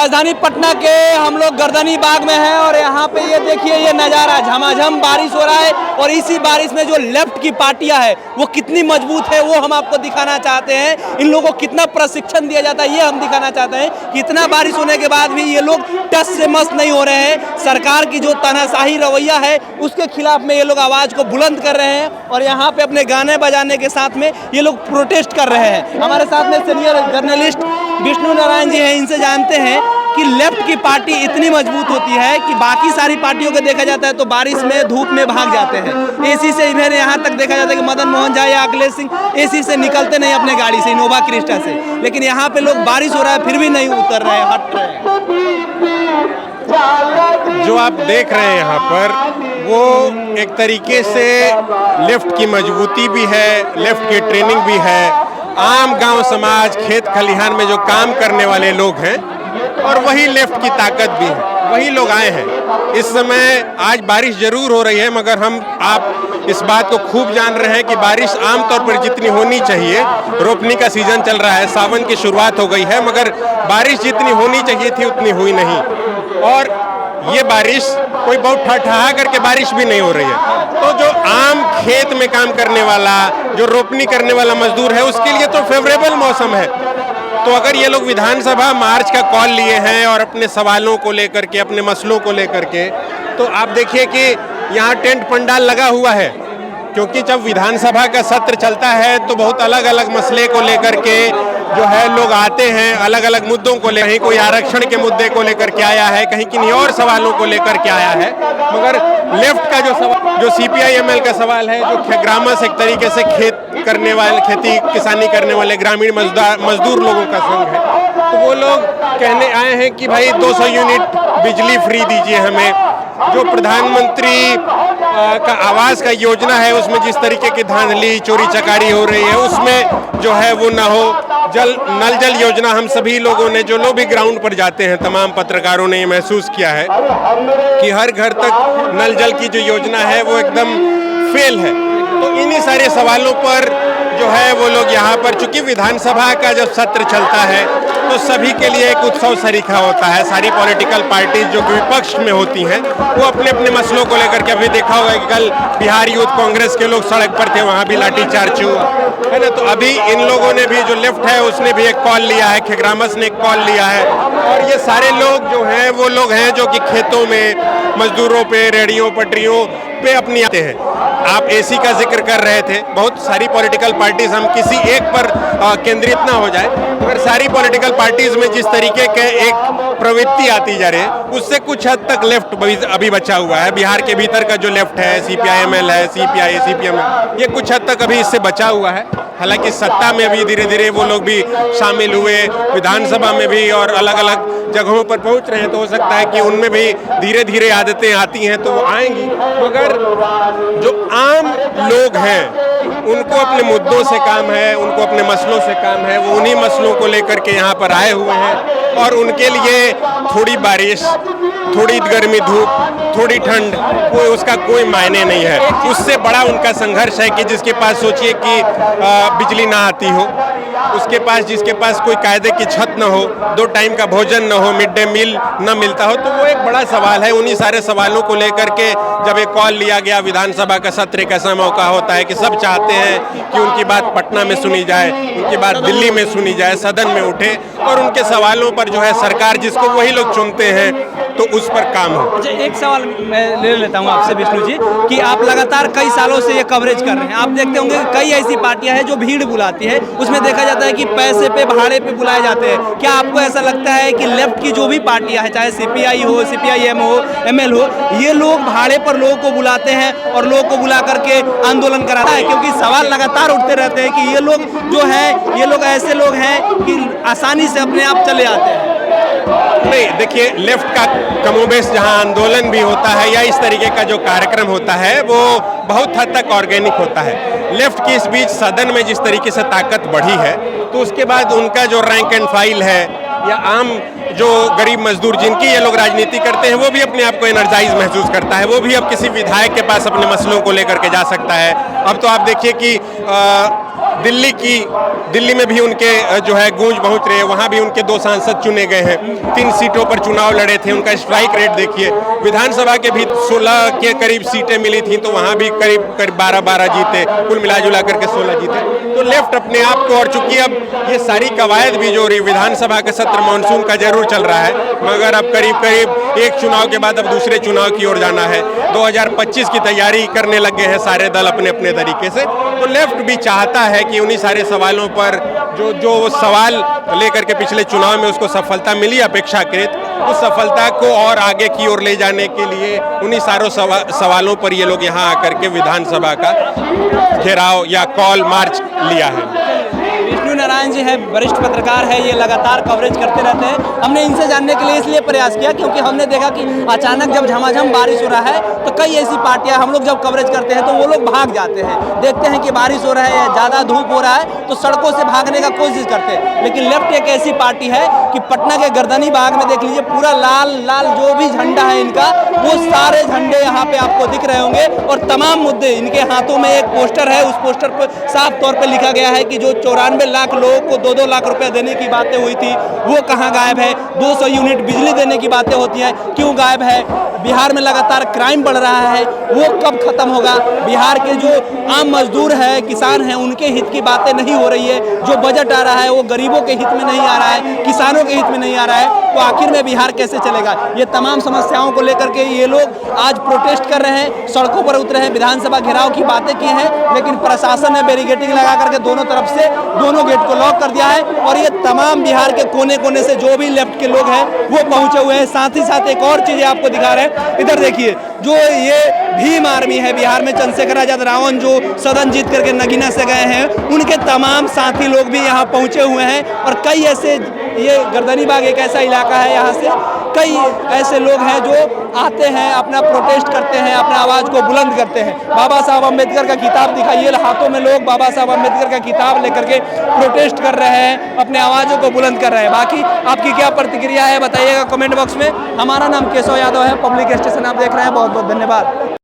राजधानी पटना के हम लोग गर्दनी बाग में हैं और यहाँ पे ये देखिए ये नज़ारा, झमाझम बारिश हो रहा है और इसी बारिश में जो लेफ्ट की पार्टियां है वो कितनी मजबूत है वो हम आपको दिखाना चाहते हैं। इन लोगों को कितना प्रशिक्षण दिया जाता है ये हम दिखाना चाहते हैं कि इतना बारिश होने के बाद भी ये लोग टस से मस नहीं हो रहे हैं। सरकार की जो तानाशाही रवैया है उसके खिलाफ में ये लोग आवाज़ को बुलंद कर रहे हैं और यहाँ पे अपने गाने बजाने के साथ में ये लोग प्रोटेस्ट कर रहे हैं। हमारे साथ में सीनियर जर्नलिस्ट विष्णु नारायण जी हैं, इनसे जानते हैं कि लेफ्ट की पार्टी इतनी मजबूत होती है कि बाकी सारी पार्टियों को देखा जाता है तो बारिश में धूप में भाग जाते हैं। एसी से इधर यहाँ तक देखा जाता है कि मदन मोहन झा या अखिलेश सिंह एसी से निकलते नहीं अपने गाड़ी से, इनोवा क्रिस्टा से, लेकिन यहाँ पे लोग बारिश हो रहा है फिर भी नहीं उतर रहे, हट रहे हैं। जो आप देख रहे हैं यहाँ पर वो एक तरीके से लेफ्ट की मजबूती भी है, लेफ्ट की ट्रेनिंग भी है। आम गांव समाज, खेत खलिहान में जो काम करने वाले लोग हैं और वही लेफ्ट की ताकत भी है, वही लोग आए हैं। इस समय आज बारिश जरूर हो रही है मगर आप इस बात को खूब जान रहे हैं कि बारिश आमतौर पर जितनी होनी चाहिए, रोपनी का सीजन चल रहा है, सावन की शुरुआत हो गई है, मगर बारिश जितनी होनी चाहिए थी उतनी हुई नहीं। और ये बारिश कोई बहुत ठहा करके बारिश भी नहीं हो रही है। तो जो आम खेत में काम करने वाला, जो रोपनी करने वाला मजदूर है उसके लिए तो फेवरेबल मौसम है। तो अगर ये लोग विधानसभा मार्च का कॉल लिए हैं और अपने सवालों को लेकर के, अपने मसलों को लेकर के, तो आप देखिए कि यहाँ टेंट पंडाल लगा हुआ है, क्योंकि जब विधानसभा का सत्र चलता है तो बहुत अलग अलग मसले को लेकर के जो है लोग आते हैं, अलग अलग मुद्दों को ले, कहीं कोई आरक्षण के मुद्दे को लेकर के आया है, कहीं किन्हीं और सवालों को लेकर के आया है। मगर लेफ्ट का जो सवाल, जो CPI-ML का सवाल है, जो ग्रामस एक तरीके से खेती किसानी करने वाले ग्रामीण मजदूर लोगों का संघ है, तो वो लोग कहने आए हैं कि भाई 200 यूनिट बिजली फ्री दीजिए हमें। जो प्रधानमंत्री का आवास का योजना है उसमें जिस तरीके की धांधली चोरी चकारी हो रही है उसमें जो है वो ना हो। नल जल योजना हम सभी लोगों ने, जो लोग भी ग्राउंड पर जाते हैं, तमाम पत्रकारों ने ये महसूस किया है कि हर घर तक नल जल की जो योजना है वो एकदम फेल है। तो इन्हीं सारे सवालों पर जो है वो लोग यहाँ पर, चूंकि विधानसभा का जब सत्र चलता है तो सभी के लिए एक उत्सव सरीखा होता है। सारी पॉलिटिकल पार्टीज जो विपक्ष में होती हैं वो अपने अपने मसलों को लेकर के, अभी देखा होगा कि कल बिहार यूथ कांग्रेस के लोग सड़क पर थे, वहाँ भी लाठीचार्ज हुआ है ना। तो अभी इन लोगों ने भी, जो लेफ्ट है उसने भी एक कॉल लिया है, खेग्रामस ने एक कॉल लिया है, और ये सारे लोग जो हैं वो लोग हैं जो कि खेतों में, मजदूरों पे, रेहड़ियों पटरियों पे अपनी आते हैं। आप एसी का जिक्र कर रहे थे, बहुत सारी पॉलिटिकल पार्टीज, हम किसी एक पर केंद्रित ना हो जाए, मगर सारी पॉलिटिकल पार्टीज में जिस तरीके के एक प्रवृत्ति आती जा रही है उससे कुछ हद तक लेफ्ट अभी बचा हुआ है। बिहार के भीतर का जो लेफ्ट है, CPI-ML है, CPI, CPM, ये कुछ हद तक अभी इससे बचा हुआ है। हालांकि सत्ता में अभी धीरे धीरे वो लोग भी शामिल हुए, विधानसभा में भी और अलग अलग जगहों पर पहुंच रहे हैं, तो हो सकता है कि उनमें भी धीरे धीरे आदतें आती हैं तो वो आएंगी। मगर जो आम लोग हैं उनको अपने मुद्दों से काम है, उनको अपने मसलों से काम है, वो उन्हीं मसलों को लेकर के यहाँ पर आए हुए हैं और उनके लिए थोड़ी बारिश, थोड़ी गर्मी धूप, थोड़ी ठंड, कोई उसका कोई मायने नहीं है। उससे बड़ा उनका संघर्ष है कि जिसके पास, सोचिए कि बिजली ना आती हो, उसके पास, जिसके पास कोई कायदे की छत न हो, 2 टाइम का भोजन न हो, मिड डे मील न मिलता हो, तो वो एक बड़ा सवाल है। उन्हीं सारे सवालों को लेकर के जब एक कॉल लिया गया, विधानसभा का सत्र एक ऐसा मौका होता है कि सब चाहते हैं कि उनकी बात पटना में सुनी जाए, उनकी बात दिल्ली में सुनी जाए, सदन में उठे और उनके सवालों पर जो है सरकार जिसको वही लोग चुनते हैं तो उस पर काम हो। अच्छा, एक सवाल मैं ले लेता हूँ आपसे विष्णु जी, कि आप लगातार कई सालों से ये कवरेज कर रहे हैं, आप देखते होंगे कई ऐसी पार्टियां हैं जो भीड़ बुलाती है, उसमें देखा जाता है कि पैसे पे, भाड़े पे बुलाए जाते हैं। क्या आपको ऐसा लगता है कि लेफ्ट की जो भी पार्टियां हैं, चाहे CPI हो, CPI-M हो, ML हो, ये लोग भाड़े पर लोगों को बुलाते हैं और लोगों को बुला करके आंदोलन कराता है? क्योंकि सवाल लगातार उठते रहते हैं कि ये लोग जो है, ये लोग ऐसे लोग हैं कि आसानी से अपने आप चले आते हैं। नहीं, देखिए, लेफ्ट का कमोबेश जहां आंदोलन भी होता है या इस तरीके का जो कार्यक्रम होता है वो बहुत हद तक ऑर्गेनिक होता है। लेफ्ट की इस बीच सदन में जिस तरीके से ताकत बढ़ी है तो उसके बाद उनका जो रैंक एंड फाइल है या आम जो गरीब मजदूर जिनकी ये लोग राजनीति करते हैं वो भी अपने आप को एनर्जाइज महसूस करता है, वो भी अब किसी विधायक के पास अपने मसलों को लेकर के जा सकता है। अब तो आप देखिए कि दिल्ली में भी उनके जो है गूंज पहुंच रही है, वहां भी उनके 2 सांसद चुने गए हैं, 3 सीटों पर चुनाव लड़े थे, उनका स्ट्राइक रेट देखिए। विधानसभा के भी 16 के करीब सीटें मिली थी, तो वहां भी करीब 12-12 जीते, कुल मिला जुला करके 16 जीते। तो लेफ्ट अपने आप को, और चूंकि अब ये सारी कवायद भी जो रही, विधानसभा का सत्र मानसून का जरूर चल रहा है, मगर अब करीब एक चुनाव के बाद अब दूसरे चुनाव की ओर जाना है। 2025 की तैयारी करने लग गए हैं सारे दल अपने अपने तरीके से। तो लेफ्ट भी चाहता है कि उन्हीं सारे सवालों पर जो सवाल लेकर के पिछले चुनाव में उसको सफलता मिली अपेक्षाकृत, उस सफलता को और आगे की ओर ले जाने के लिए उन्हीं सारों सवालों पर ये लोग यहाँ आकर के विधानसभा का घेराव या कॉल मार्च लिया है। विष्णु नारायण जी हैं, वरिष्ठ पत्रकार है, ये लगातार कवरेज करते रहते हैं। हमने इनसे जानने के लिए इसलिए प्रयास किया क्योंकि हमने देखा कि अचानक जब झमाझम बारिश हो रहा है तो कई ऐसी पार्टियां, हम लोग जब कवरेज करते हैं तो वो लोग भाग जाते हैं, देखते हैं कि बारिश हो रहा है, ज़्यादा धूप हो रहा है तो सड़कों से भागने का कोशिश करते हैं। लेकिन लेफ्ट एक ऐसी पार्टी है कि पटना के गर्दनी बाग में देख लीजिए, पूरा लाल लाल जो भी झंडा है इनका, वो सारे झंडे यहाँ पे आपको दिख रहे होंगे और तमाम मुद्दे इनके हाथों में। एक पोस्टर है, उस पोस्टर पर साफ तौर पर लिखा गया है कि जो 94 लाख लोगों को 2-2 लाख रुपए देने की बातें हुई थी वो कहाँ गायब है, 200 यूनिट बिजली देने की बातें होती हैं क्यों गायब है, बिहार में लगातार क्राइम बढ़ रहा है वो कब खत्म होगा, बिहार के जो आम मजदूर है, किसान हैं, उनके हित की बातें नहीं हो रही है, जो बजट आ रहा है वो गरीबों के हित में नहीं आ रहा है, किसानों के हित में नहीं आ रहा है, तो आखिर में बिहार कैसे चलेगा। ये तमाम समस्याओं को लेकर के ये लोग आज प्रोटेस्ट कर रहे हैं, सड़कों पर उतरे हैं, विधानसभा घेराव की बातें की हैं, लेकिन प्रशासन ने बैरिकेडिंग लगा करके दोनों तरफ से दोनों गेट को लॉक कर दिया है और ये तमाम बिहार के कोने कोने से जो भी लेफ्ट के लोग हैं वो पहुंचे हुए हैं। साथ ही साथ एक और चीजें आपको दिखा रहे हैं, इधर देखिए, जो ये भीम आर्मी है, बिहार में चंद्रशेखर आजाद रावण जो सदन जीत करके नगीना से गए हैं, उनके तमाम साथी लोग भी यहाँ पहुंचे हुए हैं और कई ऐसे, ये गर्दनी बाग एक ऐसा इलाका है, यहाँ से कई ऐसे लोग हैं जो आते हैं, अपना प्रोटेस्ट करते हैं, अपना आवाज को बुलंद करते हैं। बाबा साहब अम्बेडकर का किताब दिखाइए, हाथों में लोग बाबा साहब अम्बेडकर का किताब लेकर के प्रोटेस्ट कर रहे हैं, अपने आवाजों को बुलंद कर रहे हैं। बाकी आपकी क्या प्रतिक्रिया है बताइएगा कमेंट बॉक्स में। हमारा नाम केशव यादव है, पब्लिक स्टेशन आप देख रहे हैं। बहुत बहुत धन्यवाद।